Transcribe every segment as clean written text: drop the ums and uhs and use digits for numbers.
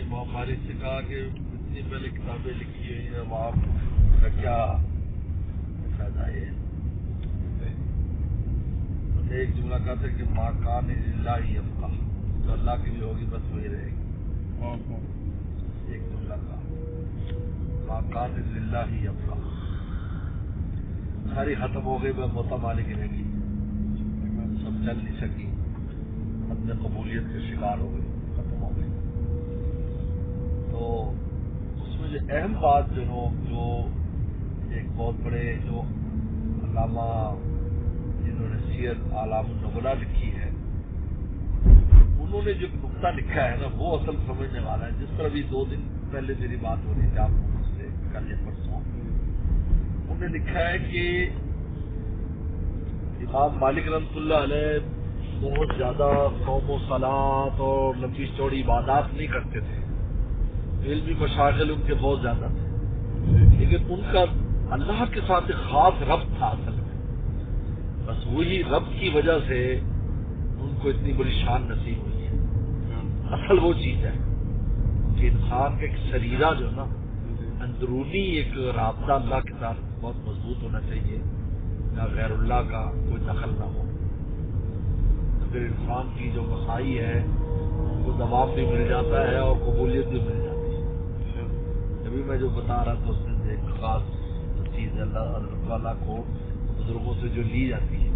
امام مالک سے کہا کہ اتنی پہلے کتابیں لکھی ہوئی ہیں، اب آپ کا کیا فائدہ ہے؟ ایک جملہ کہتے کہ ماں کان اللہ یبقا، جو اللہ کی بھی ہوگی بس وہی رہے گی. ایک جملہ کا ماں کان اللہ یبقا، ساری ختم ہو گئی، بس موتا مالک رہ گئی، سب چل نہیں سکی، اپنے قبولیت کے شکار ہو گئی، ختم ہو گئی. تو اس میں جو اہم بات جو ایک بہت بڑے جو علامہ جنہوں نے سیر اعلام النبلاء لکھی ہے، انہوں نے جو نقطہ لکھا ہے نا وہ اصل سمجھنے والا ہے. جس پر ابھی 2 دن پہلے میری بات ہو رہی تھی آپ لوگوں سے، کل یا پرسوں، انہوں نے لکھا ہے کہ امام مالک رحمۃ اللہ علیہ بہت زیادہ صوم و صلات اور لمبی چوڑی عبادات نہیں کرتے تھے، علمی مشاغل ان کے بہت زیادہ تھے، لیکن ان کا اللہ کے ساتھ ایک خاص ربط تھا اصل میں. بس وہی ربط کی وجہ سے ان کو اتنی بڑی شان نصیب ہوئی ہے. اصل وہ چیز ہے کہ انسان کا ایک سریرہ جو نا اندرونی ایک رابطہ اللہ کے ساتھ بہت مضبوط ہونا چاہیے، نہ غیر اللہ کا کوئی دخل نہ ہو. پھر انسان کی جو مسائی ہے ان کو دباؤ بھی مل جاتا ہے اور قبولیت بھی مل جاتی ہے. ابھی میں جو بتا رہا تھا اس میں ایک خاص چیز اللہ تعالیٰ کو بزرگوں سے جو لی جاتی ہے،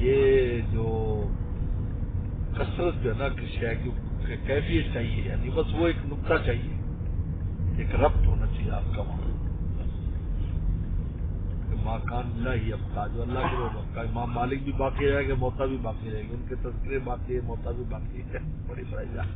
یہ جو کثرت جو ہے نا کسی شے کی کیفیت چاہیے، یعنی بس وہ ایک نقطہ چاہیے، ایک ربط ہونا چاہیے آپ کا وہاں. ماں کان اللہ ہی ابقا، جو اللہ کے وہ ابقا. امام مالک بھی باقی رہے گا، موتا بھی باقی رہے گی، ان کے تذکرے باقی ہے، موتا بھی باقی ہے. بڑی بڑائی جان